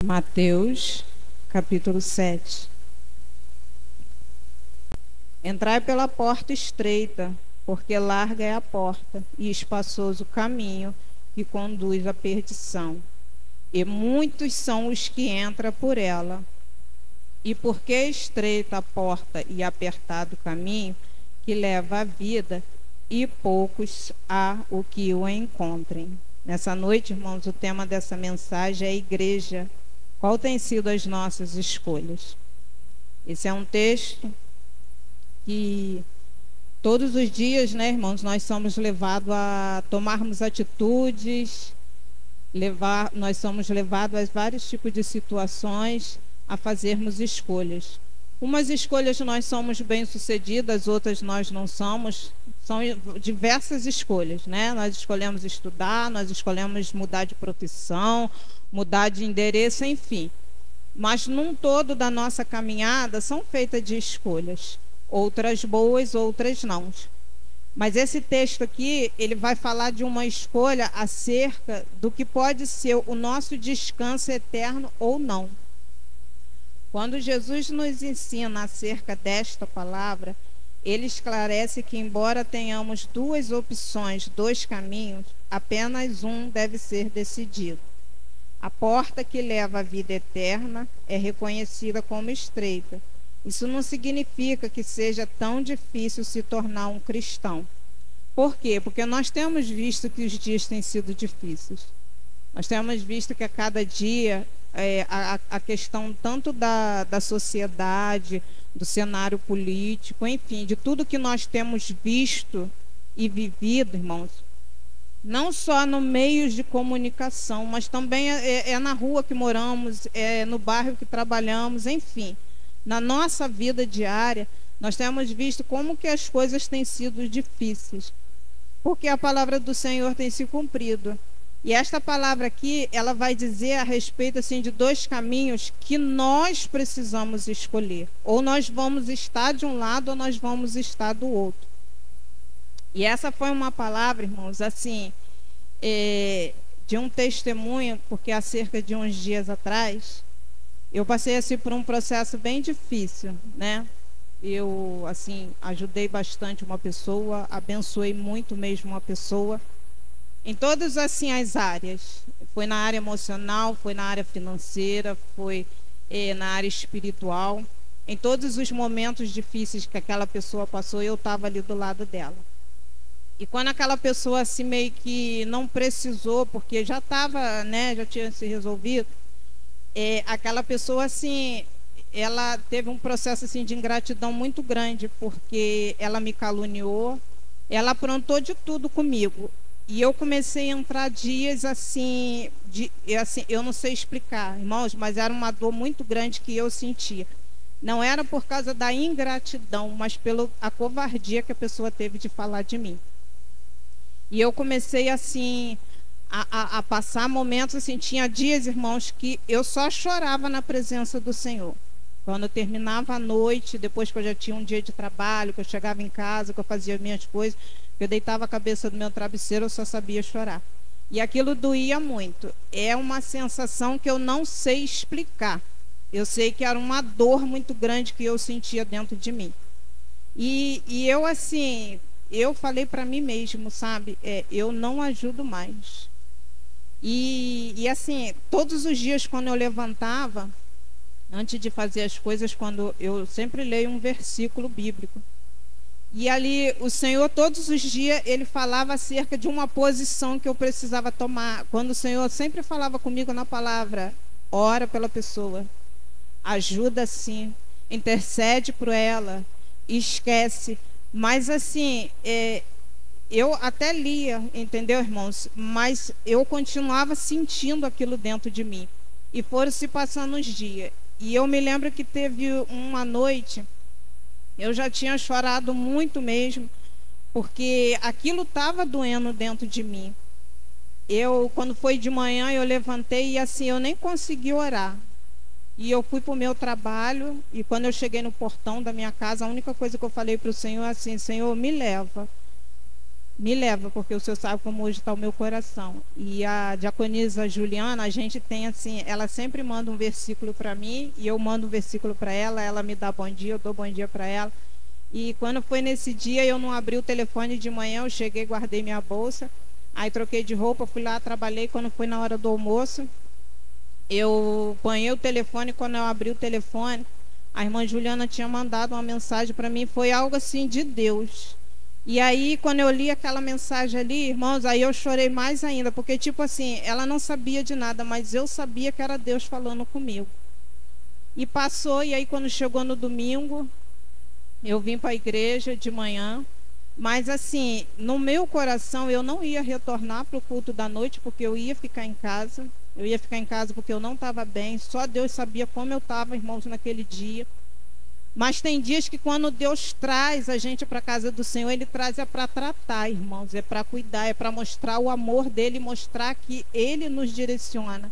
Mateus, capítulo 7. Entrai pela porta estreita, porque larga é a porta e espaçoso o caminho que conduz à perdição. E muitos são os que entram por ela. E porque é estreita a porta e apertado o caminho que leva à vida, e poucos há o que o encontrem. Nessa noite, irmãos, o tema dessa mensagem é a igreja. Qual tem sido as nossas escolhas? Esse é um texto que todos os dias, né, irmãos, nós somos levados a tomarmos atitudes, nós somos levados a vários tipos de situações, a fazermos escolhas. Umas escolhas nós somos bem-sucedidas, outras nós não somos. São diversas escolhas, né? Nós escolhemos estudar, nós escolhemos mudar de profissão, mudar de endereço, enfim. Mas num todo da nossa caminhada são feitas de escolhas. Outras boas, outras não. Mas esse texto aqui, ele vai falar de uma escolha acerca do que pode ser o nosso descanso eterno ou não. Quando Jesus nos ensina acerca desta palavra, ele esclarece que, embora tenhamos duas opções, dois caminhos, apenas um deve ser decidido. A porta que leva à vida eterna é reconhecida como estreita. Isso não significa que seja tão difícil se tornar um cristão. Por quê? Porque nós temos visto que os dias têm sido difíceis. Nós temos visto que a cada dia a questão tanto da sociedade, do cenário político, enfim, de tudo que nós temos visto e vivido, irmãos, não só no meios de comunicação, mas também é na rua que moramos, é no bairro que trabalhamos, enfim, na nossa vida diária, nós temos visto como que as coisas têm sido difíceis, porque a palavra do Senhor tem se cumprido. E esta palavra aqui, ela vai dizer a respeito assim, de dois caminhos que nós precisamos escolher. Ou nós vamos estar de um lado, ou nós vamos estar do outro. E essa foi uma palavra, irmãos, assim, de um testemunho, porque há cerca de uns dias atrás, eu passei assim, por um processo bem difícil, né? Eu, assim, ajudei bastante uma pessoa, abençoei muito mesmo uma pessoa, em todas assim as áreas. Foi na área emocional, foi na área financeira, foi na área espiritual. Em todos os momentos difíceis que aquela pessoa passou, eu estava ali do lado dela. E quando aquela pessoa assim meio que não precisou, porque já estava, né, já tinha se resolvido, aquela pessoa assim, ela teve um processo assim de ingratidão muito grande, porque ela me caluniou, ela aprontou de tudo comigo. E eu comecei a entrar dias assim, eu não sei explicar, irmãos, mas era uma dor muito grande que eu sentia. Não era por causa da ingratidão, mas pela covardia que a pessoa teve de falar de mim. E eu comecei assim a passar momentos assim, tinha dias, irmãos, que eu só chorava na presença do Senhor. Quando eu terminava a noite, depois que eu já tinha um dia de trabalho, que eu chegava em casa, que eu fazia minhas coisas, eu deitava a cabeça no meu travesseiro, eu só sabia chorar. E aquilo doía muito. É uma sensação que eu não sei explicar. Eu sei que era uma dor muito grande que eu sentia dentro de mim. E eu, assim, eu falei para mim mesmo, sabe? Eu não ajudo mais. E, assim, todos os dias quando eu levantava, antes de fazer as coisas, quando eu sempre leio um versículo bíblico. E ali o Senhor, todos os dias, ele falava acerca de uma posição que eu precisava tomar. Quando o Senhor sempre falava comigo na palavra, ora pela pessoa, ajuda sim, intercede por ela, esquece. Mas assim, eu até lia, entendeu, irmãos? Mas eu continuava sentindo aquilo dentro de mim. E foram se passando os dias. E eu me lembro que teve uma noite, eu já tinha chorado muito mesmo, porque aquilo estava doendo dentro de mim. Quando foi de manhã, eu levantei e assim, eu nem consegui orar. E eu fui para o meu trabalho, e quando eu cheguei no portão da minha casa, a única coisa que eu falei para o Senhor é assim, Senhor, me leva. me leva, porque o Senhor sabe como hoje está o meu coração. E a diaconisa Juliana, a gente tem assim, ela sempre manda um versículo para mim, e eu mando um versículo para ela, ela me dá bom dia, eu dou bom dia para ela. E quando foi nesse dia, eu não abri o telefone de manhã, eu cheguei, guardei minha bolsa, aí troquei de roupa, fui lá, trabalhei. Quando foi na hora do almoço, eu banhei o telefone. Quando eu abri o telefone, a irmã Juliana tinha mandado uma mensagem para mim, foi algo assim de Deus. E aí, quando eu li aquela mensagem ali, irmãos, aí eu chorei mais ainda, porque, tipo assim, ela não sabia de nada, mas eu sabia que era Deus falando comigo. E passou, e aí, quando chegou no domingo, eu vim para a igreja de manhã, mas, assim, no meu coração, eu não ia retornar para o culto da noite, porque eu ia ficar em casa. Eu ia ficar em casa porque eu não estava bem, só Deus sabia como eu estava, irmãos, naquele dia. Mas tem dias que quando Deus traz a gente para a casa do Senhor, Ele traz é para tratar, irmãos, é para cuidar, é para mostrar o amor dEle, mostrar que Ele nos direciona.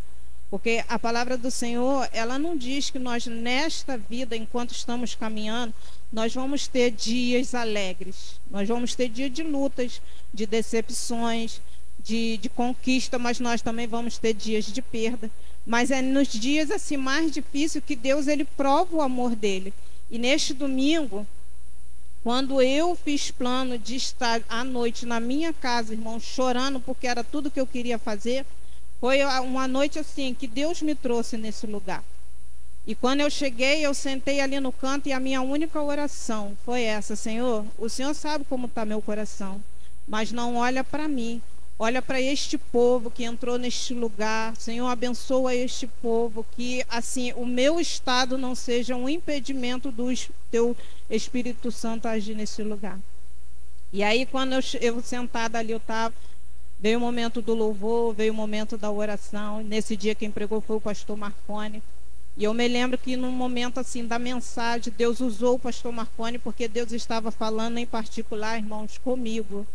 Porque a palavra do Senhor, ela não diz que nós, nesta vida, enquanto estamos caminhando, nós vamos ter dias alegres. Nós vamos ter dias de lutas, de decepções, de conquista, mas nós também vamos ter dias de perda. Mas é nos dias assim mais difíceis que Deus, Ele prova o amor dEle. E neste domingo, quando eu fiz plano de estar à noite na minha casa, irmão, chorando porque era tudo que eu queria fazer, foi uma noite assim que Deus me trouxe nesse lugar. E quando eu cheguei, eu sentei ali no canto e a minha única oração foi essa: Senhor, o Senhor sabe como está meu coração, mas não olha para mim. Olha para este povo que entrou neste lugar. Senhor, abençoa este povo, que assim o meu estado não seja um impedimento do teu Espírito Santo agir nesse lugar. E aí, quando eu sentada ali, eu estava, veio o momento do louvor, veio o momento da oração. Nesse dia quem pregou foi o pastor Marconi. E eu me lembro que no momento assim da mensagem, Deus usou o pastor Marconi, porque Deus estava falando em particular, irmãos, comigo.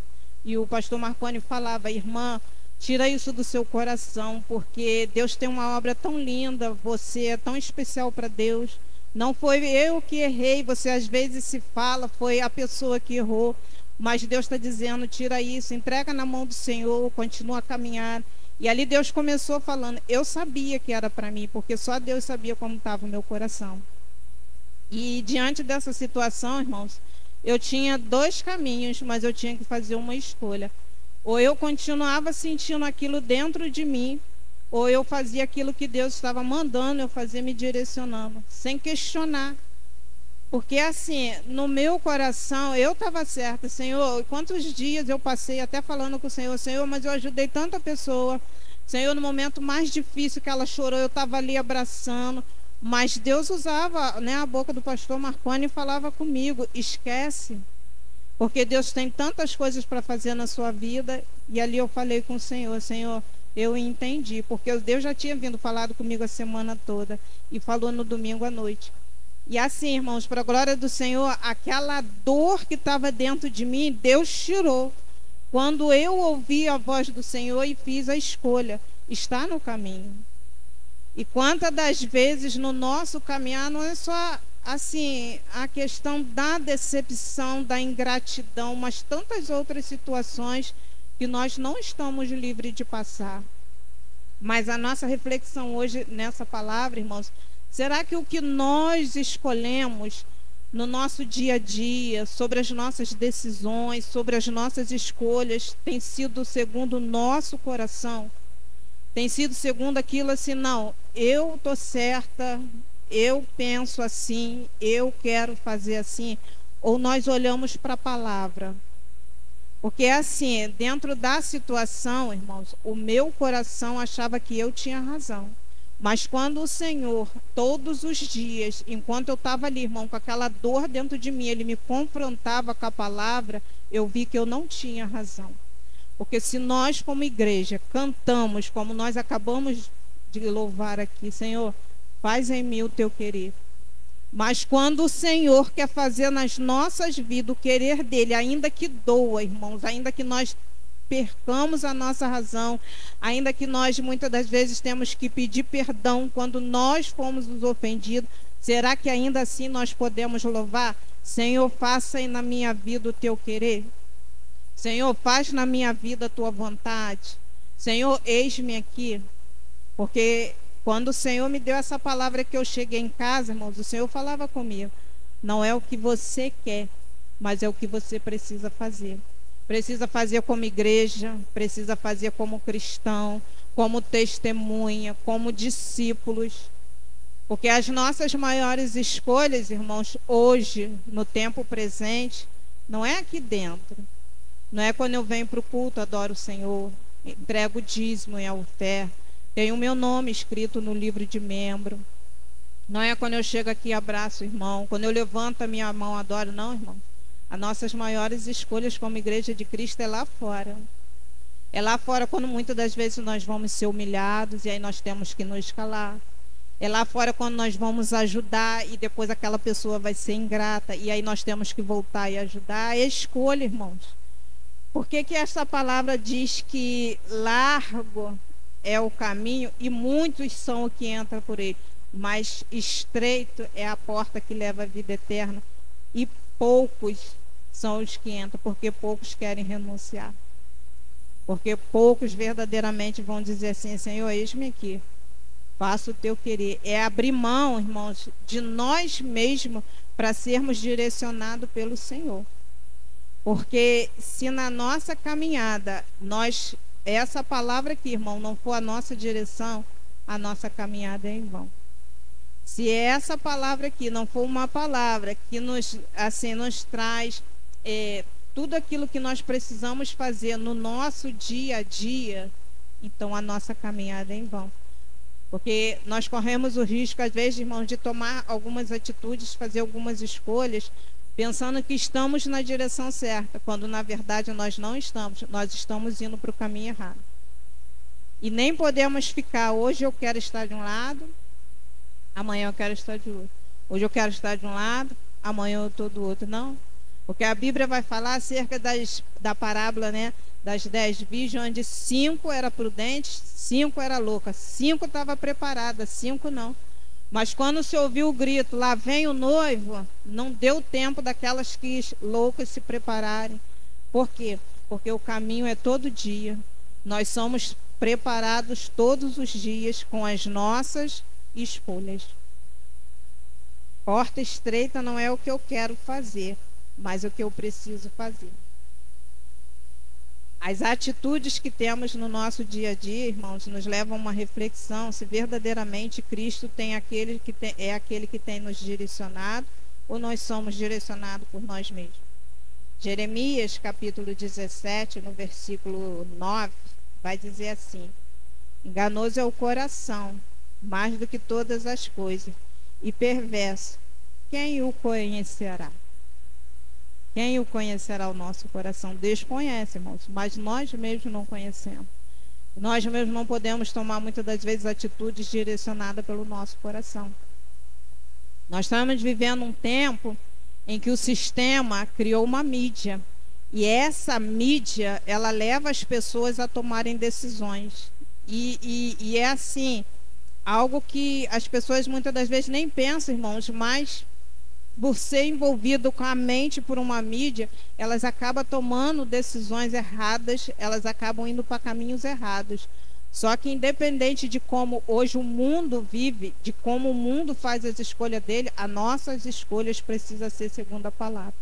E o pastor Marconi falava: irmã, tira isso do seu coração, porque Deus tem uma obra tão linda, você é tão especial para Deus. Não foi eu que errei, você às vezes se fala, foi a pessoa que errou, mas Deus está dizendo: tira isso, entrega na mão do Senhor, continua a caminhar. E ali Deus começou falando. Eu sabia que era para mim, porque só Deus sabia como estava o meu coração. E diante dessa situação, irmãos, eu tinha dois caminhos, mas eu tinha que fazer uma escolha. Ou eu continuava sentindo aquilo dentro de mim, ou eu fazia aquilo que Deus estava mandando eu fazer, me direcionando, sem questionar. Porque assim, no meu coração, eu estava certa. Senhor, quantos dias eu passei até falando com o Senhor: Senhor, mas eu ajudei tanta pessoa. Senhor, no momento mais difícil que ela chorou, eu estava ali abraçando. Mas Deus usava, né, a boca do pastor Marconi e falava comigo: esquece, porque Deus tem tantas coisas para fazer na sua vida. E ali eu falei com o Senhor: Senhor, eu entendi, porque Deus já tinha vindo falado comigo a semana toda e falou no domingo à noite. E assim, irmãos, para a glória do Senhor, aquela dor que estava dentro de mim, Deus tirou. Quando eu ouvi a voz do Senhor e fiz a escolha, está no caminho. E quantas das vezes no nosso caminhar não é só assim a questão da decepção, da ingratidão, mas tantas outras situações que nós não estamos livres de passar. Mas a nossa reflexão hoje nessa palavra, irmãos, será que o que nós escolhemos no nosso dia a dia, sobre as nossas decisões, sobre as nossas escolhas, tem sido segundo o nosso coração? Tem sido segundo aquilo assim: não, eu estou certa, eu penso assim, eu quero fazer assim? Ou nós olhamos para a palavra? Porque assim, dentro da situação, irmãos, o meu coração achava que eu tinha razão. Mas quando o Senhor, todos os dias, enquanto eu estava ali, irmão, com aquela dor dentro de mim, Ele me confrontava com a palavra, eu vi que eu não tinha razão. Porque se nós, como igreja, cantamos, como nós acabamos de louvar aqui: Senhor, faz em mim o teu querer. Mas quando o Senhor quer fazer nas nossas vidas o querer dEle, ainda que doa, irmãos, ainda que nós percamos a nossa razão, ainda que nós muitas das vezes temos que pedir perdão quando nós fomos os ofendidos, será que ainda assim nós podemos louvar? Senhor, faça aí na minha vida o teu querer. Senhor, faz na minha vida a tua vontade. Senhor, eis-me aqui. Porque quando o Senhor me deu essa palavra que eu cheguei em casa, irmãos, o Senhor falava comigo. Não é o que você quer, mas é o que você precisa fazer. Precisa fazer como igreja, precisa fazer como cristão, como testemunha, como discípulos. Porque as nossas maiores escolhas, irmãos, hoje, no tempo presente, não é aqui dentro. Não é quando eu venho para o culto, adoro o Senhor, entrego o dízimo e a oferta, tenho o meu nome escrito no livro de membro. Não é quando eu chego aqui e abraço o irmão, quando eu levanto a minha mão, adoro. Não, irmão. As nossas maiores escolhas como igreja de Cristo é lá fora. É lá fora quando muitas das vezes nós vamos ser humilhados e aí nós temos que nos calar. É lá fora quando nós vamos ajudar e depois aquela pessoa vai ser ingrata e aí nós temos que voltar e ajudar. É escolha, irmãos. Por que que essa palavra diz que largo é o caminho e muitos são os que entram por ele, mas estreito é a porta que leva à vida eterna e poucos são os que entram, porque poucos querem renunciar. Porque poucos verdadeiramente vão dizer assim: Senhor, eis-me aqui, faça o teu querer. É abrir mão, irmãos, de nós mesmos para sermos direcionados pelo Senhor. Porque se na nossa caminhada essa palavra aqui, irmão, não for a nossa direção, a nossa caminhada é em vão. Se essa palavra aqui não for uma palavra que nos traz tudo aquilo que nós precisamos fazer no nosso dia a dia, então a nossa caminhada é em vão. Porque nós corremos o risco, às vezes, irmãos, de tomar algumas atitudes, fazer algumas escolhas, pensando que estamos na direção certa, quando na verdade nós não estamos, nós estamos indo para o caminho errado. E nem podemos ficar, hoje eu quero estar de um lado, amanhã eu quero estar de outro. Hoje eu quero estar de um lado, amanhã eu estou do outro. Não, porque a Bíblia vai falar acerca da parábola, né, das 10 virgens, onde 5 eram prudentes, 5 eram loucas, 5 estavam preparadas, 5 não. Mas quando se ouviu o grito, lá vem o noivo, não deu tempo daquelas que loucas se prepararem. Por quê? Porque o caminho é todo dia. Nós somos preparados todos os dias com as nossas escolhas. Porta estreita não é o que eu quero fazer, mas o que eu preciso fazer. As atitudes que temos no nosso dia a dia, irmãos, nos levam a uma reflexão se verdadeiramente Cristo é aquele que tem nos direcionado ou nós somos direcionados por nós mesmos. Jeremias, capítulo 17, no versículo 9, vai dizer assim: enganoso é o coração, mais do que todas as coisas, e perverso, quem o conhecerá? Quem o conhecerá o nosso coração? Deus conhece, irmãos, mas nós mesmos não conhecemos. Nós mesmos não podemos tomar muitas das vezes atitudes direcionadas pelo nosso coração. Nós estamos vivendo um tempo em que o sistema criou uma mídia. E essa mídia, ela leva as pessoas a tomarem decisões. E é assim, algo que as pessoas muitas das vezes nem pensam, irmãos, mas por ser envolvido com a mente por uma mídia, elas acabam tomando decisões erradas, elas acabam indo para caminhos errados. Só que independente de como hoje o mundo vive, de como o mundo faz as escolhas dele, as nossas escolhas precisam ser segundo a palavra.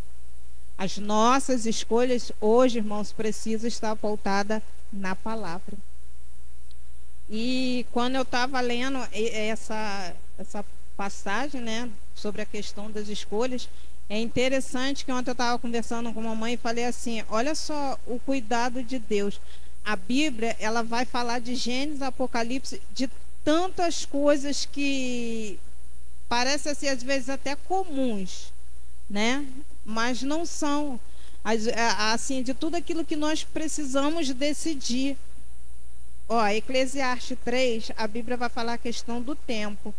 As nossas escolhas hoje, irmãos, precisam estar pautadas na palavra. E quando eu estava lendo essa passagem, né, sobre a questão das escolhas, é interessante que ontem eu estava conversando com a mamãe e falei assim: olha só o cuidado de Deus. A Bíblia, ela vai falar de Gênesis, Apocalipse, de tantas coisas que parecem assim, às vezes até comuns, né? Mas não são. Assim, de tudo aquilo que nós precisamos decidir. Ó, Eclesiastes 3, a Bíblia vai falar a questão do tempo.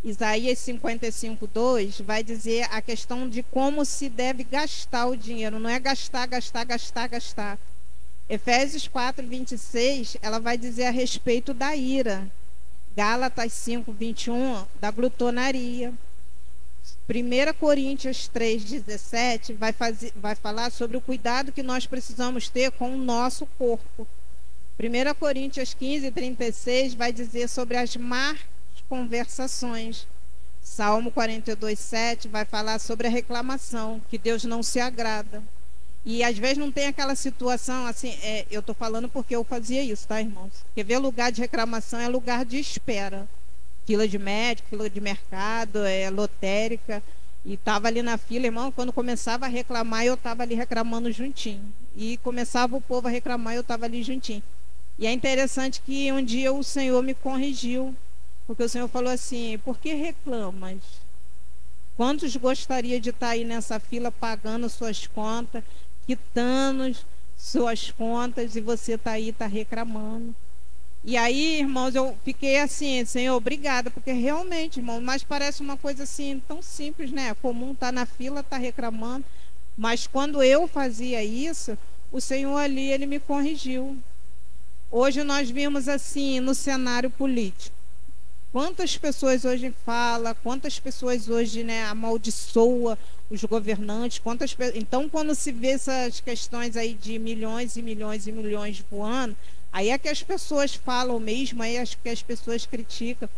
Isaías 55:2 vai dizer a questão de como se deve gastar o dinheiro. Não é gastar, gastar, gastar, gastar. Efésios 4:26, ela vai dizer a respeito da ira. Gálatas 5:21, da glutonaria. 1 Coríntios 3,17 vai falar sobre o cuidado que nós precisamos ter com o nosso corpo. 1 Coríntios 15:36 vai dizer sobre as más conversações. Salmo 42:7 vai falar sobre a reclamação, que Deus não se agrada. E às vezes não tem aquela situação assim, eu estou falando porque eu fazia isso, tá, irmãos? Porque ver lugar de reclamação é lugar de espera. Fila de médico, fila de mercado, lotérica. E estava ali na fila, irmão, quando começava a reclamar, eu estava ali reclamando juntinho. E começava o povo a reclamar, eu estava ali juntinho. E é interessante que um dia o Senhor me corrigiu, porque o Senhor falou assim: por que reclamas? Quantos gostaria de estar aí nessa fila pagando suas contas, quitando suas contas, e você está aí, está reclamando? E aí, irmãos, eu fiquei assim: Senhor, obrigada, porque realmente, irmão, mas parece uma coisa assim tão simples, né? Comum, tá na fila, tá reclamando. Mas quando eu fazia isso, o Senhor ali, ele me corrigiu. Hoje nós vimos assim no cenário político. Quantas pessoas hoje falam, quantas pessoas hoje, né, amaldiçoa os governantes, então quando se vê essas questões aí de milhões e milhões e milhões voando, aí é que as pessoas falam mesmo, aí é que as pessoas criticam.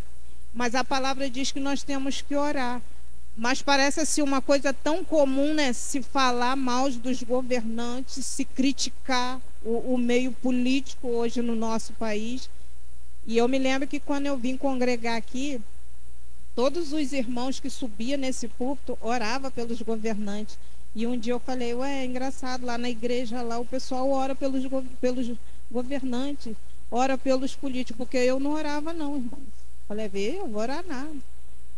Mas a palavra diz que nós temos que orar. Mas parece assim uma coisa tão comum, né, se falar mal dos governantes, se criticar o meio político hoje no nosso país. E eu me lembro que quando eu vim congregar aqui, todos os irmãos que subiam nesse púlpito oravam pelos governantes. E um dia eu falei: ué, é engraçado, lá na igreja lá o pessoal ora pelos governantes, ora pelos políticos, porque eu não orava não, irmãos. Falei: eu vou orar nada.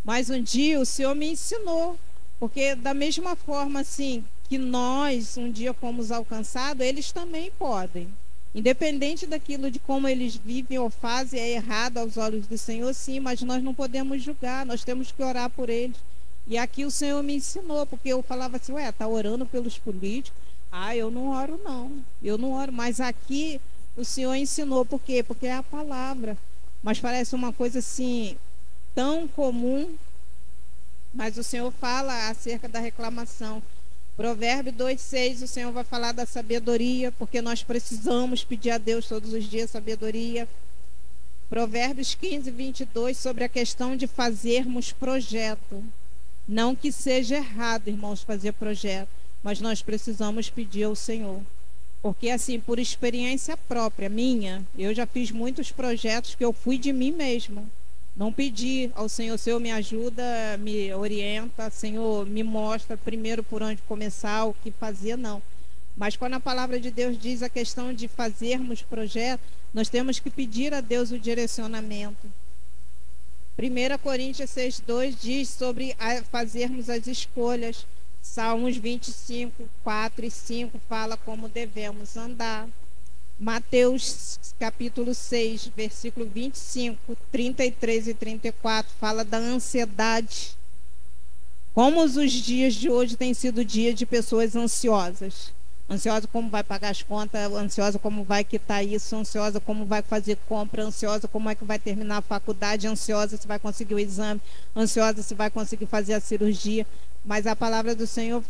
Mas um dia o Senhor me ensinou, porque da mesma forma assim que nós um dia fomos alcançados, eles também podem. Independente daquilo de como eles vivem ou fazem, é errado aos olhos do Senhor, sim, mas nós não podemos julgar, nós temos que orar por eles. E aqui o Senhor me ensinou, porque eu falava assim: ué, tá orando pelos políticos? Ah, eu não oro não, eu não oro. Mas aqui o Senhor ensinou, por quê? Porque é a palavra. Mas parece uma coisa assim tão comum, mas o Senhor fala acerca da reclamação. Provérbio 2:6, o Senhor vai falar da sabedoria, porque nós precisamos pedir a Deus todos os dias sabedoria. Provérbios 15:22, sobre a questão de fazermos projeto. Não que seja errado, irmãos, fazer projeto, mas nós precisamos pedir ao Senhor. Porque assim, por experiência própria minha, eu já fiz muitos projetos que eu fui de mim mesma. Não pedi ao Senhor: Senhor, me ajuda, me orienta, Senhor, me mostra primeiro por onde começar, o que fazer, não. Mas quando a palavra de Deus diz a questão de fazermos projeto, nós temos que pedir a Deus o direcionamento. 1 Coríntios 6:2 diz sobre fazermos as escolhas. Salmos 25, 4 e 5 fala como devemos andar. Mateus capítulo 6, versículo 25, 33 e 34 fala da ansiedade. Como os dias de hoje têm sido dia de pessoas ansiosas. Ansiosa como vai pagar as contas, ansiosa como vai quitar isso, ansiosa como vai fazer compra, ansiosa como é que vai terminar a faculdade, ansiosa se vai conseguir o exame, ansiosa se vai conseguir fazer a cirurgia. Mas a palavra do Senhor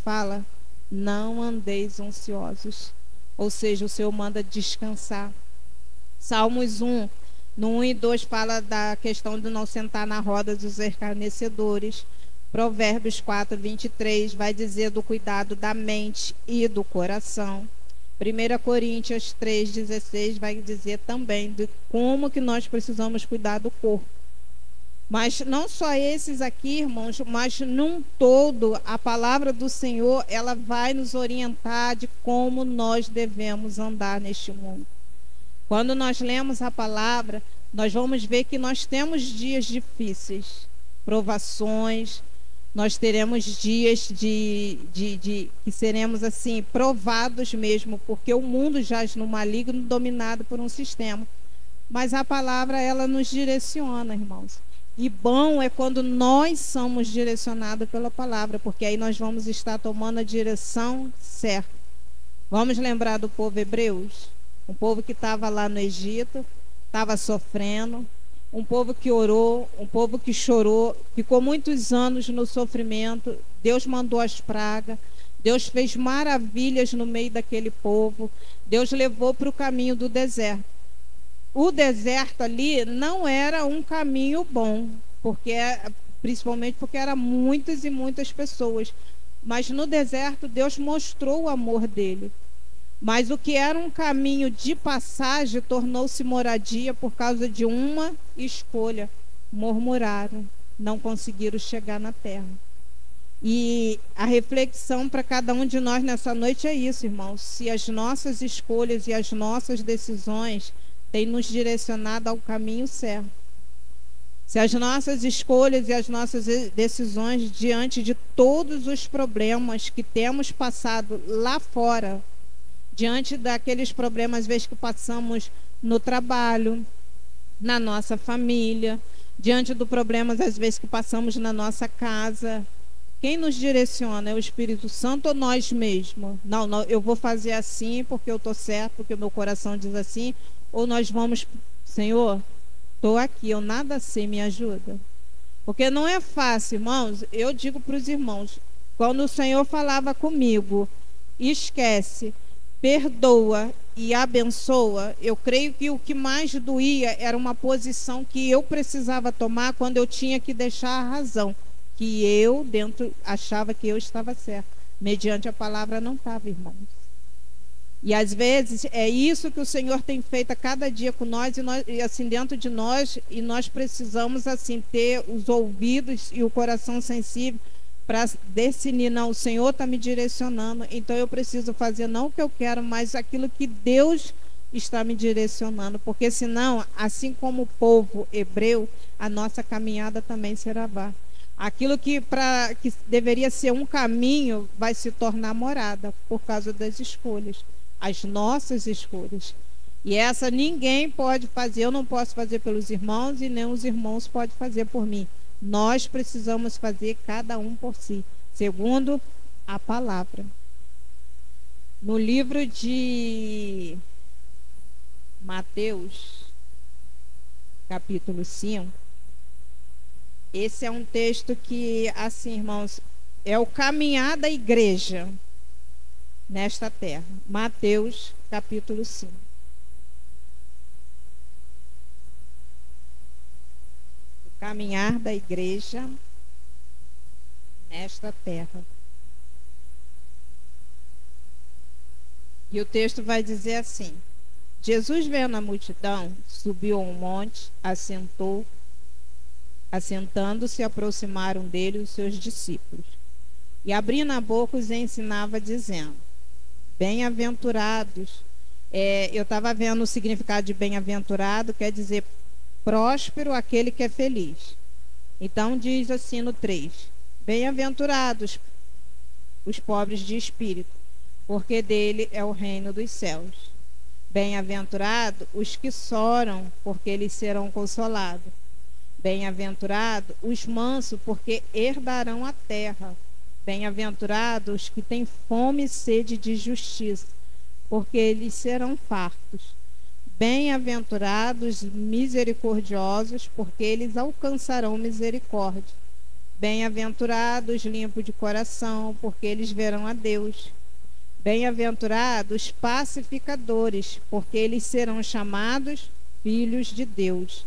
fala: não andeis ansiosos. Ou seja, o Senhor manda descansar. Salmos 1, no 1 e 2 fala da questão de não sentar na roda dos escarnecedores. Provérbios 4:23 vai dizer do cuidado da mente e do coração. 1 Coríntios 3:16 vai dizer também de como que nós precisamos cuidar do corpo. Mas não só esses aqui, irmãos, mas num todo, a palavra do Senhor, ela vai nos orientar de como nós devemos andar neste mundo. Quando nós lemos a palavra, nós vamos ver que nós temos dias difíceis, provações, nós teremos dias que seremos assim, provados mesmo, porque o mundo jaz no maligno, dominado por um sistema. Mas a palavra, ela nos direciona, irmãos. E bom é quando nós somos direcionados pela palavra, porque aí nós vamos estar tomando a direção certa. Vamos lembrar do povo hebreus? Um povo que estava lá no Egito, estava sofrendo, um povo que orou, um povo que chorou, ficou muitos anos no sofrimento. Deus mandou as pragas, Deus fez maravilhas no meio daquele povo. Deus levou para o caminho do deserto. O deserto ali não era um caminho bom, principalmente porque eram muitas e muitas pessoas. Mas no deserto Deus mostrou o amor dele. Mas o que era um caminho de passagem tornou-se moradia por causa de uma escolha. Murmuraram, não conseguiram chegar na terra. E a reflexão para cada um de nós nessa noite é isso, irmãos. Se as nossas escolhas e as nossas decisões têm nos direcionado ao caminho certo. Se as nossas escolhas e as nossas decisões diante de todos os problemas que temos passado lá fora, diante daqueles problemas, às vezes, que passamos no trabalho, na nossa família, diante dos problemas, às vezes, que passamos na nossa casa, quem nos direciona? É o Espírito Santo ou nós mesmos? Não, eu vou fazer assim porque eu estou certo, porque o meu coração diz assim, ou nós vamos, Senhor, estou aqui, eu nada sei, me ajuda. Porque não é fácil, irmãos. Eu digo para os irmãos, quando o Senhor falava comigo, esquece, perdoa e abençoa, eu creio que o que mais doía era uma posição que eu precisava tomar quando eu tinha que deixar a razão, que eu dentro achava que eu estava certo, mediante a palavra não estava, irmãos. E às vezes é isso que o Senhor tem feito a cada dia com nós e assim dentro de nós, e nós precisamos assim ter os ouvidos e o coração sensível para decidir, não, o Senhor está me direcionando, então eu preciso fazer não o que eu quero, mas aquilo que Deus está me direcionando, porque senão, assim como o povo hebreu, a nossa caminhada também será vã. Aquilo que deveria ser um caminho vai se tornar morada por causa das escolhas, as nossas escolhas. E essa ninguém pode fazer, eu não posso fazer pelos irmãos e nem os irmãos podem fazer por mim. Nós precisamos fazer cada um por si, segundo a palavra. No livro de Mateus, capítulo 5, esse é um texto que, assim, irmãos, é o caminhar da igreja nesta terra. Mateus, capítulo 5. O caminhar da igreja nesta terra. E o texto vai dizer assim: Jesus, vendo a multidão, subiu a um monte, assentou. Assentando-se, aproximaram dele os seus discípulos. E abrindo a boca, os ensinava, dizendo: bem-aventurados. Eu estava vendo o significado de bem-aventurado, quer dizer próspero aquele que é feliz. Então diz assim no 3: bem-aventurados os pobres de espírito, porque dele é o reino dos céus. Bem-aventurados os que choram, porque eles serão consolados. Bem-aventurados os mansos, porque herdarão a terra. Bem-aventurados os que têm fome e sede de justiça, porque eles serão fartos. Bem-aventurados misericordiosos, porque eles alcançarão misericórdia. Bem-aventurados limpos de coração, porque eles verão a Deus. Bem-aventurados pacificadores, porque eles serão chamados filhos de Deus.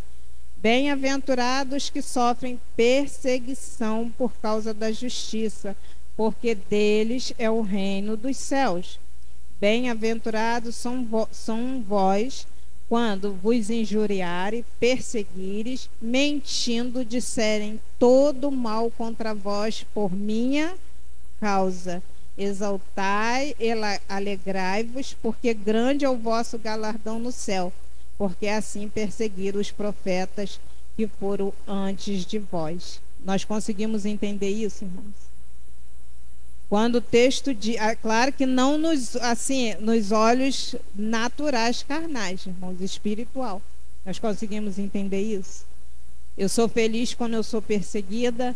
Bem-aventurados que sofrem perseguição por causa da justiça, porque deles é o reino dos céus. Bem-aventurados são vós, quando vos injuriarem, perseguires, mentindo, disserem todo mal contra vós por minha causa. Exaltai, alegrai-vos, porque grande é o vosso galardão no céu, porque assim perseguiram os profetas que foram antes de vós. Nós conseguimos entender isso, irmãos? Quando o texto diz, claro que não nos olhos naturais carnais, irmãos, espiritual. Nós conseguimos entender isso? Eu sou feliz quando eu sou perseguida.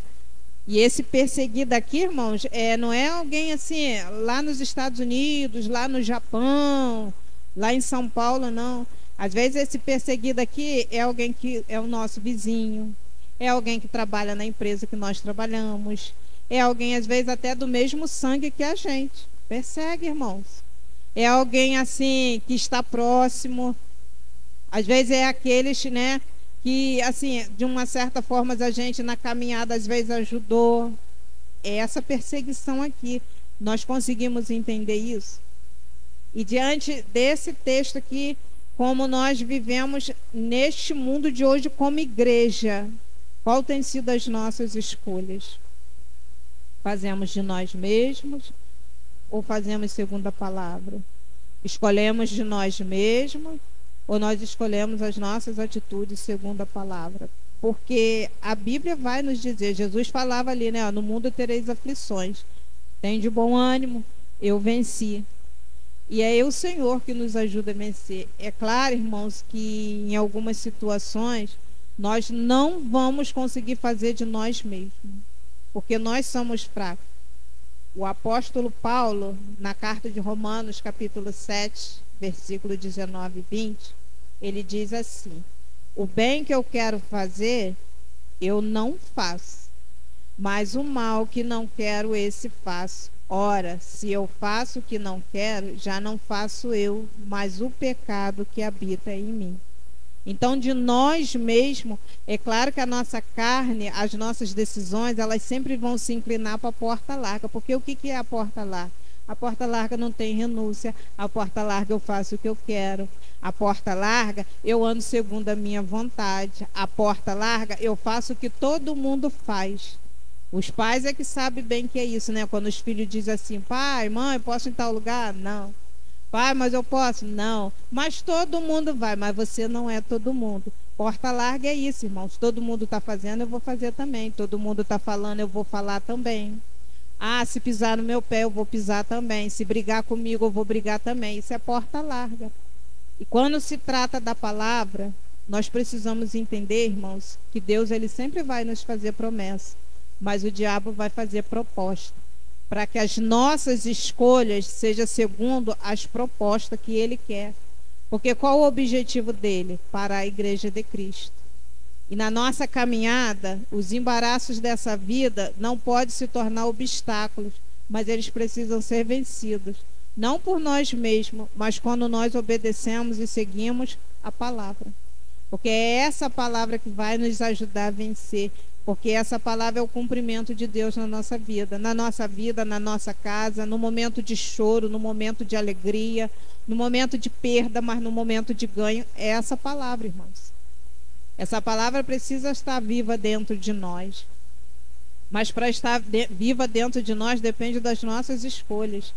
E esse perseguido aqui, irmãos, não é alguém assim, lá nos Estados Unidos, lá no Japão, lá em São Paulo, não. Às vezes esse perseguido aqui é alguém que é o nosso vizinho, é alguém que trabalha na empresa que nós trabalhamos, é alguém às vezes até do mesmo sangue que a gente. Persegue, irmãos. É alguém assim que está próximo. Às vezes é aqueles, né, que assim, de uma certa forma a gente na caminhada às vezes ajudou. É essa perseguição aqui. Nós conseguimos entender isso? E diante desse texto aqui, como nós vivemos neste mundo de hoje como igreja, qual tem sido as nossas escolhas? Fazemos de nós mesmos ou fazemos segundo a palavra? Escolhemos de nós mesmos ou nós escolhemos as nossas atitudes segundo a palavra? Porque a Bíblia vai nos dizer, Jesus falava ali, né? No mundo tereis aflições. Tem de bom ânimo, eu venci. E é o Senhor que nos ajuda a vencer. É claro, irmãos, que em algumas situações nós não vamos conseguir fazer de nós mesmos, porque nós somos fracos. O apóstolo Paulo, na carta de Romanos, capítulo 7, versículo 19 e 20, ele diz assim: o bem que eu quero fazer, eu não faço, mas o mal que não quero, esse faço. Ora, se eu faço o que não quero, já não faço eu, mas o pecado que habita em mim. Então, de nós mesmos, é claro que a nossa carne, as nossas decisões, elas sempre vão se inclinar para a porta larga. Porque o que é a porta larga? A porta larga não tem renúncia, a porta larga eu faço o que eu quero. A porta larga eu ando segundo a minha vontade. A porta larga eu faço o que todo mundo faz. Os pais é que sabem bem que é isso, né? Quando os filhos dizem assim: pai, mãe, posso ir em tal lugar? Não. Pai, mas eu posso? Não. Mas todo mundo vai, mas você não é todo mundo. Porta larga é isso, irmãos. Todo mundo está fazendo, eu vou fazer também. Todo mundo está falando, eu vou falar também. Ah, se pisar no meu pé, eu vou pisar também. Se brigar comigo, eu vou brigar também. Isso é porta larga. E quando se trata da palavra, nós precisamos entender, irmãos, que Deus ele sempre vai nos fazer promessa. Mas o diabo vai fazer proposta para que as nossas escolhas sejam segundo as propostas que ele quer. Porque qual o objetivo dele? Para a igreja de Cristo. E na nossa caminhada, os embaraços dessa vida não podem se tornar obstáculos, mas eles precisam ser vencidos. Não por nós mesmos, mas quando nós obedecemos e seguimos a palavra. Porque é essa palavra que vai nos ajudar a vencer. Porque essa palavra é o cumprimento de Deus na nossa vida, na nossa casa, no momento de choro, no momento de alegria, no momento de perda, mas no momento de ganho. É essa palavra, irmãos. Essa palavra precisa estar viva dentro de nós. Mas para estar viva dentro de nós depende das nossas escolhas.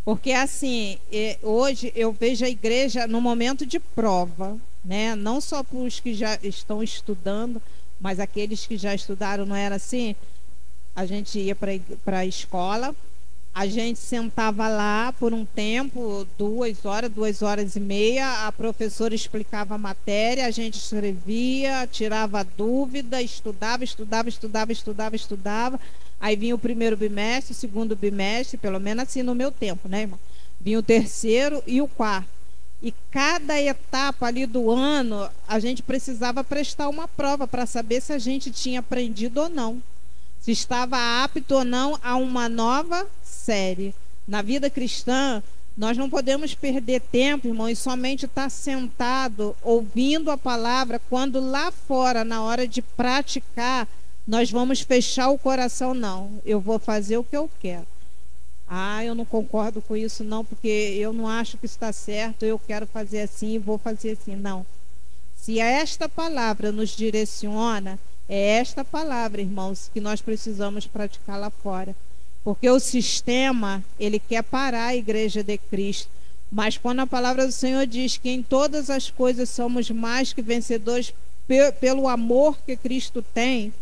Porque assim, hoje eu vejo a igreja no momento de prova, né? Não só para os que já estão estudando, mas aqueles que já estudaram, não era assim? A gente ia para a escola, a gente sentava lá por um tempo, 2 horas e meia, a professora explicava a matéria, a gente escrevia, tirava dúvida, estudava. Aí vinha o primeiro bimestre, o segundo bimestre, pelo menos assim no meu tempo, né, irmão? Vinha o terceiro e o quarto. E cada etapa ali do ano, a gente precisava prestar uma prova para saber se a gente tinha aprendido ou não. Se estava apto ou não a uma nova série. Na vida cristã, nós não podemos perder tempo, irmão, e somente estar sentado ouvindo a palavra, quando lá fora, na hora de praticar, nós vamos fechar o coração. Não, eu vou fazer o que eu quero. Ah, eu não concordo com isso não, porque eu não acho que está certo, eu quero fazer assim e vou fazer assim. Não. Se esta palavra nos direciona, é esta palavra, irmãos, que nós precisamos praticar lá fora. Porque o sistema, ele quer parar a igreja de Cristo. Mas quando a palavra do Senhor diz que em todas as coisas somos mais que vencedores pelo amor que Cristo tem,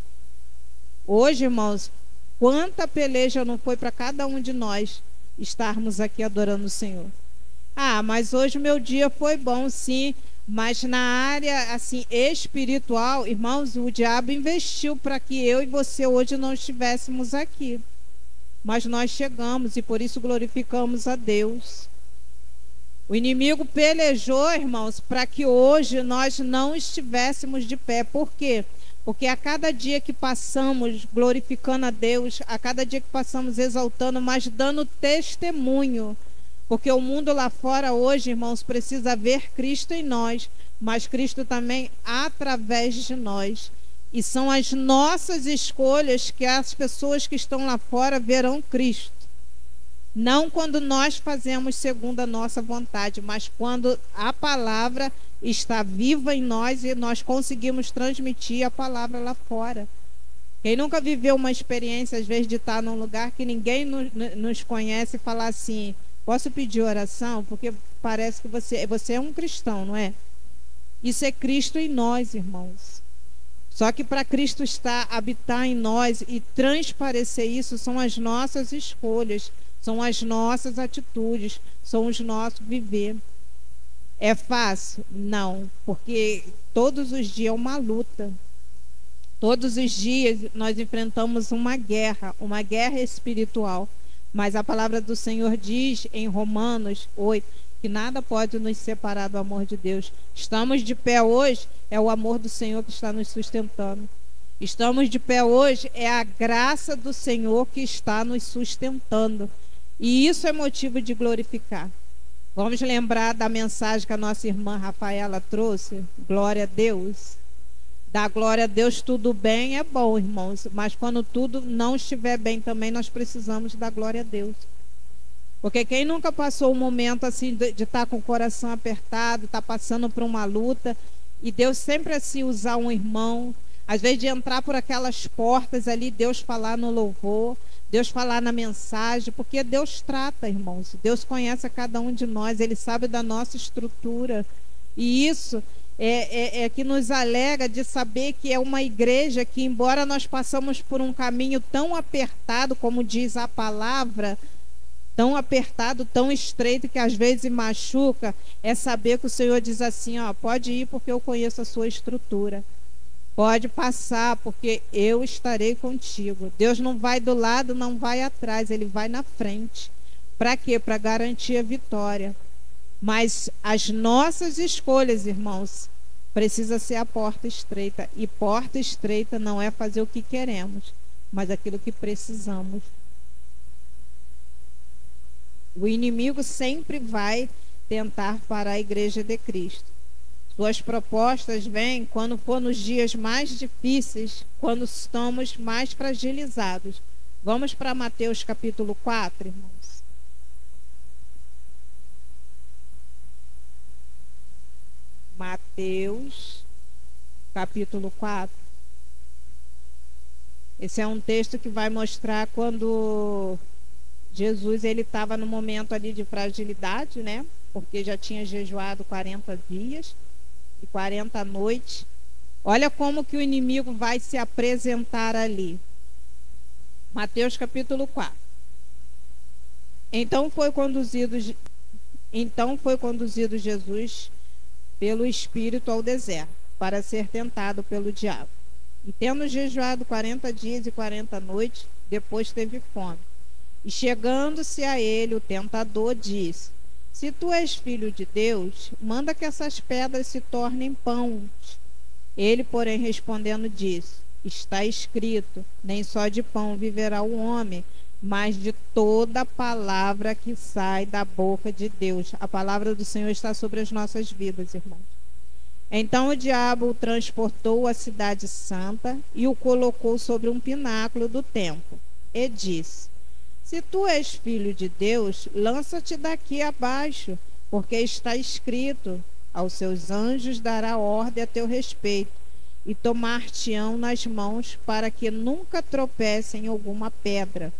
hoje, irmãos, quanta peleja não foi para cada um de nós estarmos aqui adorando o Senhor. Ah, mas hoje o meu dia foi bom, sim. Mas na área assim espiritual, irmãos, o diabo investiu para que eu e você hoje não estivéssemos aqui. Mas nós chegamos e por isso glorificamos a Deus. O inimigo pelejou, irmãos, para que hoje nós não estivéssemos de pé. Por quê? Porque a cada dia que passamos glorificando a Deus, a cada dia que passamos exaltando, mas dando testemunho. Porque o mundo lá fora hoje, irmãos, precisa ver Cristo em nós, mas Cristo também através de nós. E são as nossas escolhas que as pessoas que estão lá fora verão Cristo. Não quando nós fazemos segundo a nossa vontade, mas quando a palavra está viva em nós e nós conseguimos transmitir a palavra lá fora. Quem nunca viveu uma experiência, às vezes, de estar num lugar que ninguém nos conhece e falar assim, posso pedir oração? Porque parece que você é um cristão, não é? Isso é Cristo em nós, irmãos. Só que para Cristo habitar em nós e transparecer isso, são as nossas escolhas, são as nossas atitudes, são os nossos viver. É fácil? Não, porque todos os dias é uma luta. Todos os dias nós enfrentamos uma guerra espiritual. Mas a palavra do Senhor diz em Romanos 8 que nada pode nos separar do amor de Deus. Estamos de pé hoje, é o amor do Senhor que está nos sustentando. Estamos de pé hoje, é a graça do Senhor que está nos sustentando. E isso é motivo de glorificar. Vamos lembrar da mensagem que a nossa irmã Rafaela trouxe? Glória a Deus. Da glória a Deus, tudo bem é bom, irmãos. Mas quando tudo não estiver bem também, nós precisamos da glória a Deus. Porque quem nunca passou um momento assim de estar com o coração apertado, estar passando por uma luta, e Deus sempre assim usar um irmão, às vezes de entrar por aquelas portas ali, Deus falar no louvor, Deus falar na mensagem, porque Deus trata, irmãos. Deus conhece a cada um de nós, Ele sabe da nossa estrutura. E isso é que nos alegra de saber que é uma igreja que, embora nós passamos por um caminho tão apertado, como diz a palavra, tão apertado, tão estreito, que às vezes machuca, é saber que o Senhor diz assim, ó, pode ir porque eu conheço a sua estrutura. Pode passar, porque eu estarei contigo. Deus não vai do lado, não vai atrás, Ele vai na frente. Para quê? Para garantir a vitória. Mas as nossas escolhas, irmãos, precisa ser a porta estreita. E porta estreita não é fazer o que queremos, mas aquilo que precisamos. O inimigo sempre vai tentar parar a igreja de Cristo. Suas propostas vêm quando for nos dias mais difíceis, quando estamos mais fragilizados. Vamos para Mateus capítulo 4, irmãos. Mateus capítulo 4. Esse é um texto que vai mostrar quando Jesus ele estava no momento ali de fragilidade, né? Porque já tinha jejuado 40 dias e 40 noites. Olha como que o inimigo vai se apresentar ali. Mateus capítulo 4. Então foi conduzido Jesus pelo Espírito ao deserto, para ser tentado pelo diabo. E tendo jejuado 40 dias e 40 noites, depois teve fome. E chegando-se a ele, o tentador disse: se tu és filho de Deus, manda que essas pedras se tornem pães. Ele, porém, respondendo, disse: está escrito, nem só de pão viverá o homem, mas de toda palavra que sai da boca de Deus. A palavra do Senhor está sobre as nossas vidas, irmãos. Então o diabo o transportou à cidade santa e o colocou sobre um pináculo do templo. E disse: se tu és filho de Deus, lança-te daqui abaixo, porque está escrito: aos seus anjos dará ordem a teu respeito, e tomar-te-ão nas mãos, para que nunca tropece em alguma pedra.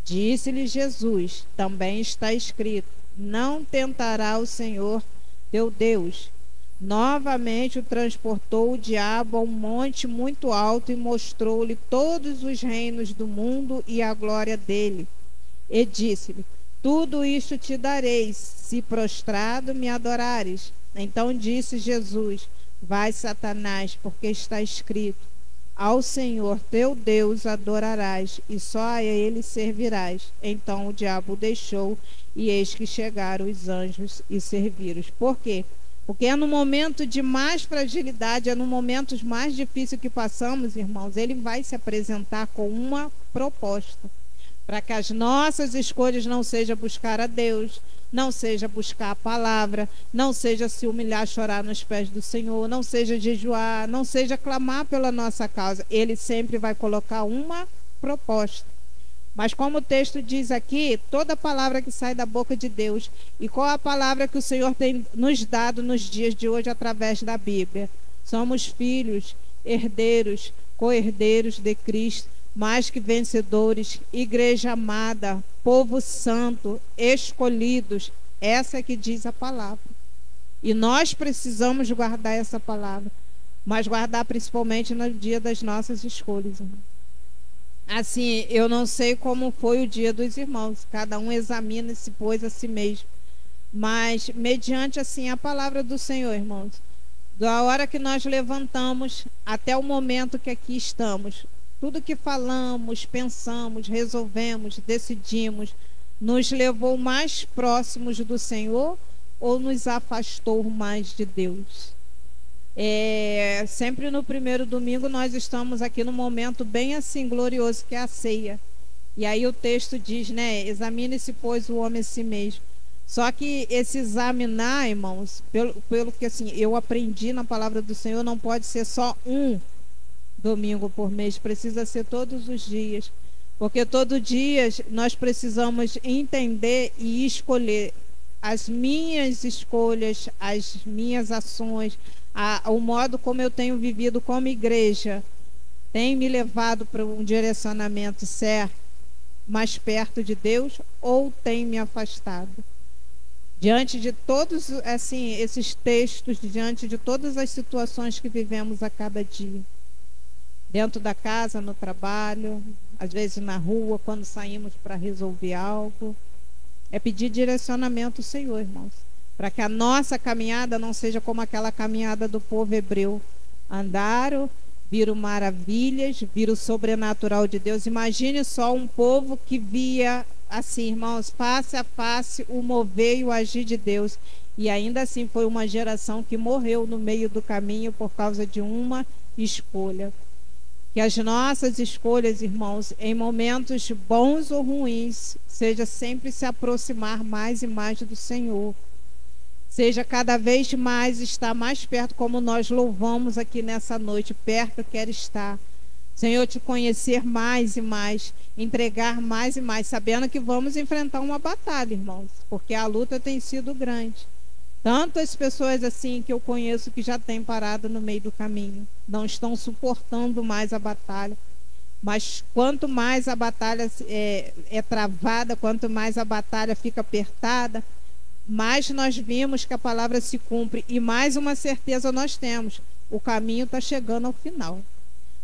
Disse-lhe Jesus: também está escrito: não tentará o Senhor teu Deus. Novamente o transportou o diabo a um monte muito alto e mostrou-lhe todos os reinos do mundo e a glória dele. E disse-lhe: tudo isto te dareis, se prostrado me adorares. Então disse Jesus: vai, Satanás, porque está escrito: Ao Senhor teu Deus adorarás, e só a ele servirás. Então o diabo o deixou, e eis que chegaram os anjos e serviram. Por quê? Porque é no momento de mais fragilidade, é no momentos mais difíceis que passamos, irmãos, ele vai se apresentar com uma proposta. Para que as nossas escolhas não sejam buscar a Deus, não seja buscar a palavra, não seja se humilhar, chorar nos pés do Senhor, não seja jejuar, não seja clamar pela nossa causa. Ele sempre vai colocar uma proposta. Mas como o texto diz aqui, toda palavra que sai da boca de Deus, e qual a palavra que o Senhor tem nos dado nos dias de hoje através da Bíblia? Somos filhos, herdeiros, co-herdeiros de Cristo, mais que vencedores, igreja amada, povo santo, escolhidos. Essa é que diz a palavra. E nós precisamos guardar essa palavra, mas guardar principalmente no dia das nossas escolhas. Assim, eu não sei como foi o dia dos irmãos, cada um examina e se pôs a si mesmo, mas mediante assim a palavra do Senhor, irmãos, da hora que nós levantamos até o momento que aqui estamos, tudo que falamos, pensamos, resolvemos, decidimos, nos levou mais próximos do Senhor ou nos afastou mais de Deus? Sempre no primeiro domingo nós estamos aqui num momento bem assim glorioso, que é a ceia. E aí o texto diz, né? Examine-se, pois, o homem a si mesmo. Só que esse examinar, irmãos, pelo que assim eu aprendi na palavra do Senhor, não pode ser só um domingo por mês, precisa ser todos os dias, porque todo dia nós precisamos entender e escolher as minhas escolhas, as minhas ações, o modo como eu tenho vivido como igreja tem me levado para um direcionamento certo, mais perto de Deus, ou tem me afastado? Diante de todos assim esses textos, diante de todas as situações que vivemos a cada dia, dentro da casa, no trabalho, às vezes na rua, quando saímos para resolver algo, é pedir direcionamento ao Senhor, irmãos, para que a nossa caminhada não seja como aquela caminhada do povo hebreu. Andaram, viram maravilhas, viram o sobrenatural de Deus. Imagine só um povo que via assim, irmãos, face a face o mover e o agir de Deus, e ainda assim foi uma geração que morreu no meio do caminho por causa de uma escolha. Que as nossas escolhas, irmãos, em momentos bons ou ruins, seja sempre se aproximar mais e mais do Senhor. Seja cada vez mais estar mais perto, como nós louvamos aqui nessa noite, perto quer estar. Senhor, te conhecer mais e mais, entregar mais e mais, sabendo que vamos enfrentar uma batalha, irmãos, porque a luta tem sido grande. Tantas pessoas assim que eu conheço que já têm parado no meio do caminho, não estão suportando mais a batalha. Mas quanto mais a batalha é travada, quanto mais a batalha fica apertada, mais nós vimos que a palavra se cumpre, e mais uma certeza nós temos: o caminho está chegando ao final.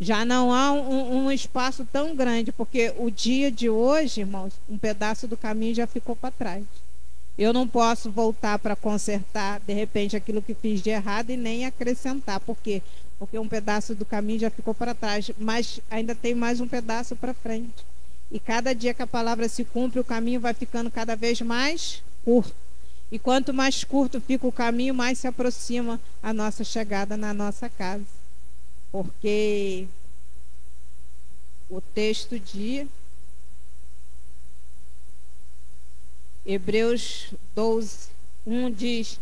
Já não há um espaço tão grande, porque o dia de hoje, irmãos, um pedaço do caminho já ficou para trás. Eu não posso voltar para consertar, de repente, aquilo que fiz de errado e nem acrescentar. Por quê? Porque um pedaço do caminho já ficou para trás, mas ainda tem mais um pedaço para frente. E cada dia que a palavra se cumpre, o caminho vai ficando cada vez mais curto. E quanto mais curto fica o caminho, mais se aproxima a nossa chegada na nossa casa. Porque o texto de Hebreus 12, 1 diz: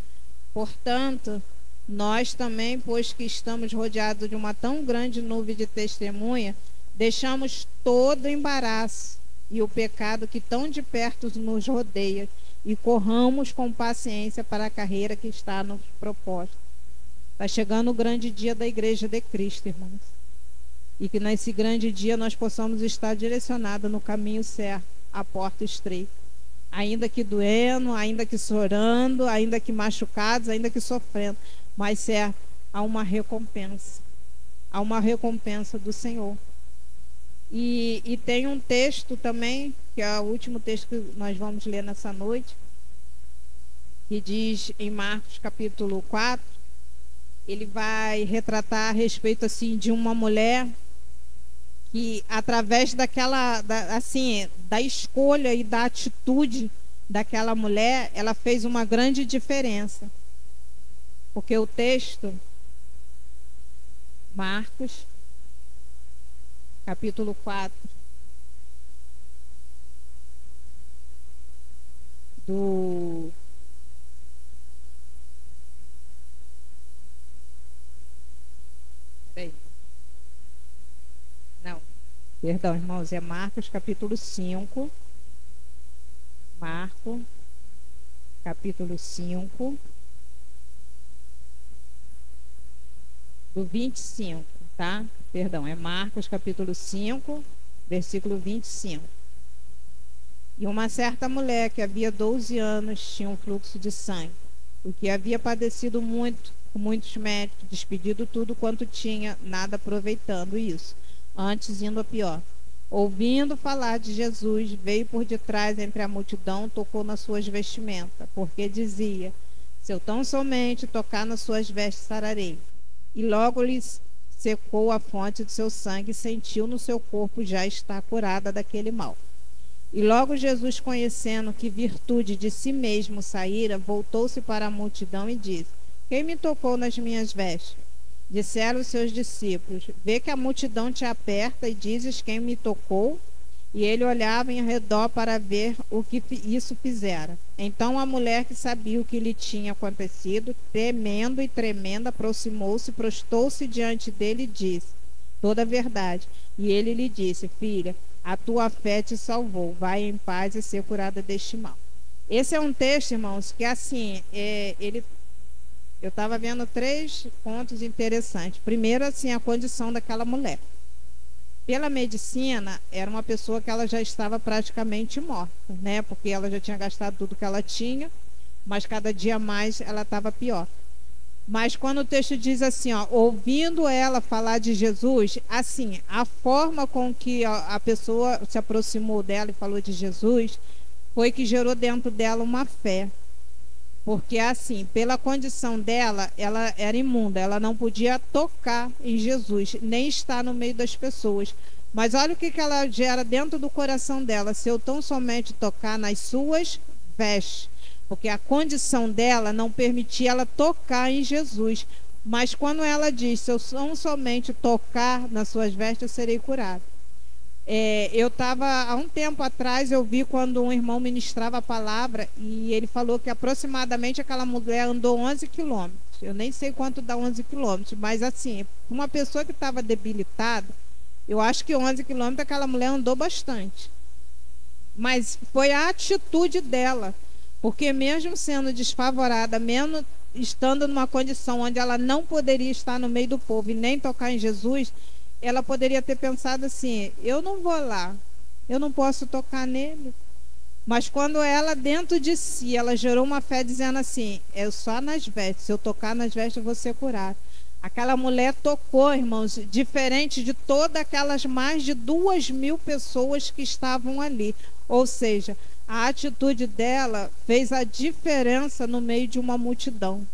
portanto, nós também, pois que estamos rodeados de uma tão grande nuvem de testemunha, deixamos todo o embaraço e o pecado que tão de perto nos rodeia, e corramos com paciência para a carreira que está nos proposta. Está chegando o grande dia da Igreja de Cristo, irmãos. E que nesse grande dia nós possamos estar direcionados no caminho certo, à porta estreita. Ainda que doendo, ainda que chorando, ainda que machucados, ainda que sofrendo. Mas certo, há uma recompensa. Há uma recompensa do Senhor. E tem um texto também, que é o último texto que nós vamos ler nessa noite, que diz em Marcos capítulo 4, ele vai retratar a respeito assim de uma mulher que através da escolha e da atitude daquela mulher, ela fez uma grande diferença. Porque o texto, Marcos, capítulo 4, do Peraí. Não, perdão, irmãos, é Marcos capítulo 5. Marcos capítulo 5, do 25, tá? Perdão, é Marcos capítulo 5, versículo 25. E uma certa mulher que havia 12 anos tinha um fluxo de sangue, o que havia padecido muito, com muitos médicos, despedido tudo quanto tinha, nada aproveitando isso, antes indo a pior. Ouvindo falar de Jesus, veio por detrás entre a multidão, tocou nas suas vestimentas, porque dizia: se eu tão somente tocar nas suas vestes, sararei. E logo lhe secou a fonte do seu sangue, e sentiu no seu corpo já estar curada daquele mal. E logo Jesus, conhecendo que virtude de si mesmo saíra, voltou-se para a multidão e disse: quem me tocou nas minhas vestes? Disseram os seus discípulos: vê que a multidão te aperta e dizes: quem me tocou? E ele olhava em redor para ver o que isso fizera. Então a mulher, que sabia o que lhe tinha acontecido, temendo e tremendo, aproximou-se, prostou-se diante dele e disse toda a verdade. E ele lhe disse: filha, a tua fé te salvou, vai em paz e ser curada deste mal. Esse é um texto, irmãos, que assim, eu estava vendo 3 pontos interessantes. Primeiro, assim, a condição daquela mulher. Pela medicina, era uma pessoa que ela já estava praticamente morta, né? Porque ela já tinha gastado tudo que ela tinha, mas cada dia mais ela estava pior. Mas quando o texto diz assim, ó, ouvindo ela falar de Jesus, assim, a forma com que a pessoa se aproximou dela e falou de Jesus foi que gerou dentro dela uma fé. Porque assim, pela condição dela, ela era imunda, ela não podia tocar em Jesus, nem estar no meio das pessoas. Mas olha o que ela gera dentro do coração dela: se eu tão somente tocar nas suas vestes. Porque a condição dela não permitia ela tocar em Jesus. Mas quando ela diz: se eu tão somente tocar nas suas vestes, eu serei curada. Eu estava, há um tempo atrás, eu vi quando um irmão ministrava a palavra e ele falou que aproximadamente aquela mulher andou 11 quilômetros. Eu nem sei quanto dá 11 quilômetros, mas assim, uma pessoa que estava debilitada, eu acho que 11 quilômetros aquela mulher andou bastante. Mas foi a atitude dela, porque mesmo sendo desfavorada, mesmo estando numa condição onde ela não poderia estar no meio do povo e nem tocar em Jesus, ela poderia ter pensado assim: eu não vou lá, eu não posso tocar nele. Mas quando ela, dentro de si, ela gerou uma fé dizendo assim: é só nas vestes, se eu tocar nas vestes eu vou ser curada. Aquela mulher tocou, irmãos, diferente de todas aquelas mais de 2.000 pessoas que estavam ali. Ou seja, a atitude dela fez a diferença no meio de uma multidão.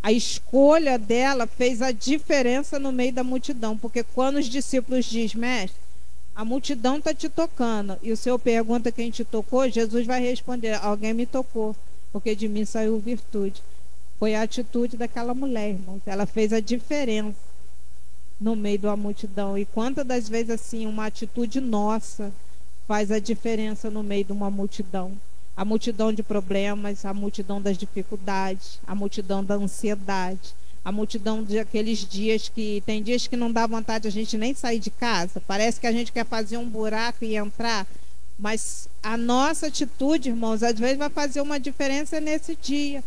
A escolha dela fez a diferença no meio da multidão, porque quando os discípulos dizem: mestre, a multidão está te tocando, e o Senhor pergunta quem te tocou, Jesus vai responder: alguém me tocou, porque de mim saiu virtude. Foi a atitude daquela mulher, irmãos. Ela fez a diferença no meio da multidão. E quantas das vezes assim, uma atitude nossa faz a diferença no meio de uma multidão? A multidão de problemas, a multidão das dificuldades, a multidão da ansiedade, a multidão de aqueles dias que tem dias que não dá vontade a gente nem sair de casa. Parece que a gente quer fazer um buraco e entrar, mas a nossa atitude, irmãos, às vezes vai fazer uma diferença nesse dia.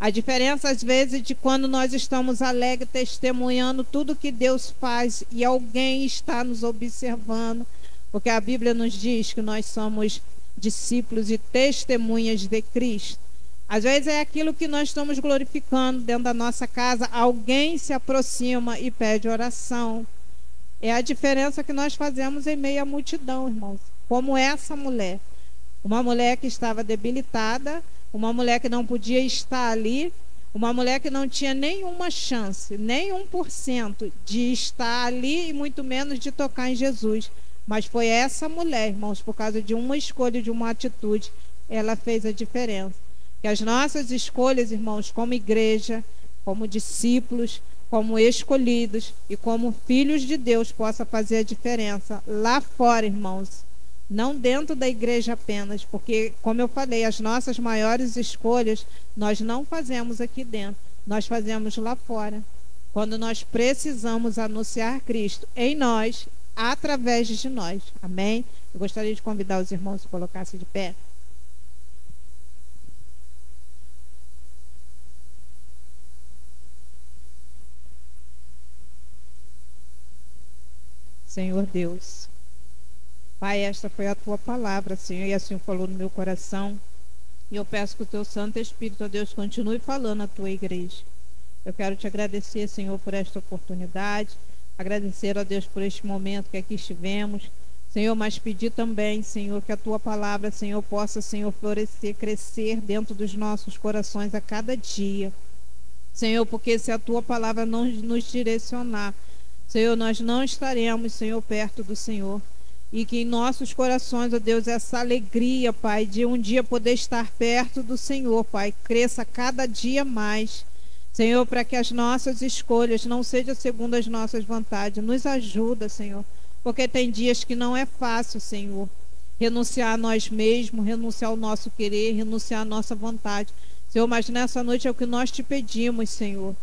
A diferença, às vezes, de quando nós estamos alegres, testemunhando tudo que Deus faz e alguém está nos observando, porque a Bíblia nos diz que nós somos discípulos e testemunhas de Cristo. Às vezes é aquilo que nós estamos glorificando dentro da nossa casa, alguém se aproxima e pede oração. É a diferença que nós fazemos em meio à multidão, irmãos. Como essa mulher, uma mulher que estava debilitada, uma mulher que não podia estar ali, Uma mulher que não tinha nenhuma chance, nem 1% de estar ali e muito menos de tocar em Jesus. Mas foi essa mulher, irmãos, por causa de uma escolha, de uma atitude, ela fez a diferença. Que as nossas escolhas, irmãos, como igreja, como discípulos, como escolhidos e como filhos de Deus, possa fazer a diferença lá fora, irmãos. Não dentro da igreja apenas, porque, como eu falei, as nossas maiores escolhas nós não fazemos aqui dentro, nós fazemos lá fora. Quando nós precisamos anunciar Cristo em nós, através de nós. Amém? Eu gostaria de convidar os irmãos a colocar-se de pé. Senhor Deus, Pai, esta foi a tua palavra, Senhor, e assim falou no meu coração. E eu peço que o teu Santo Espírito, ó Deus, continue falando à tua igreja. Eu quero te agradecer, Senhor, por esta oportunidade, agradecer, ó Deus, por este momento que aqui estivemos, Senhor, mas pedir também, Senhor, que a tua palavra, Senhor, possa, Senhor, florescer, crescer dentro dos nossos corações a cada dia. Senhor, porque se a tua palavra não nos direcionar, Senhor, nós não estaremos, Senhor, perto do Senhor. E que em nossos corações, ó Deus, essa alegria, Pai, de um dia poder estar perto do Senhor, Pai, cresça cada dia mais. Senhor, para que as nossas escolhas não sejam segundo as nossas vontades. Nos ajuda, Senhor, porque tem dias que não é fácil, Senhor, renunciar a nós mesmos, renunciar ao nosso querer, renunciar à nossa vontade. Senhor, mas nessa noite é o que nós te pedimos, Senhor.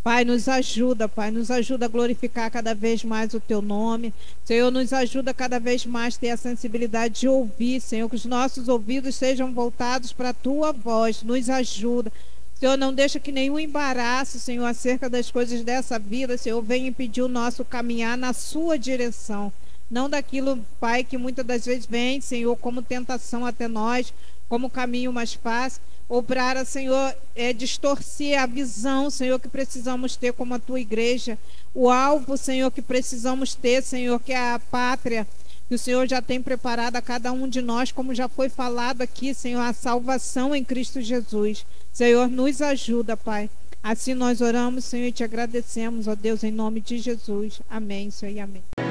Pai, nos ajuda, Pai, nos ajuda a glorificar cada vez mais o Teu nome. Senhor, nos ajuda cada vez mais a ter a sensibilidade de ouvir, Senhor, que os nossos ouvidos sejam voltados para a Tua voz. Nos ajuda. Senhor, não deixa que nenhum embaraço, Senhor, acerca das coisas dessa vida, Senhor, venha impedir o nosso caminhar na Sua direção. Não daquilo, Pai, que muitas das vezes vem, Senhor, como tentação até nós, como caminho mais fácil. Ou para, Senhor, distorcer a visão, Senhor, que precisamos ter como a Tua igreja. O alvo, Senhor, que precisamos ter, Senhor, que é a pátria que o Senhor já tem preparado a cada um de nós, como já foi falado aqui, Senhor, a salvação em Cristo Jesus. Senhor, nos ajuda, Pai. Assim nós oramos, Senhor, e te agradecemos, ó Deus, em nome de Jesus. Amém, Senhor, e amém.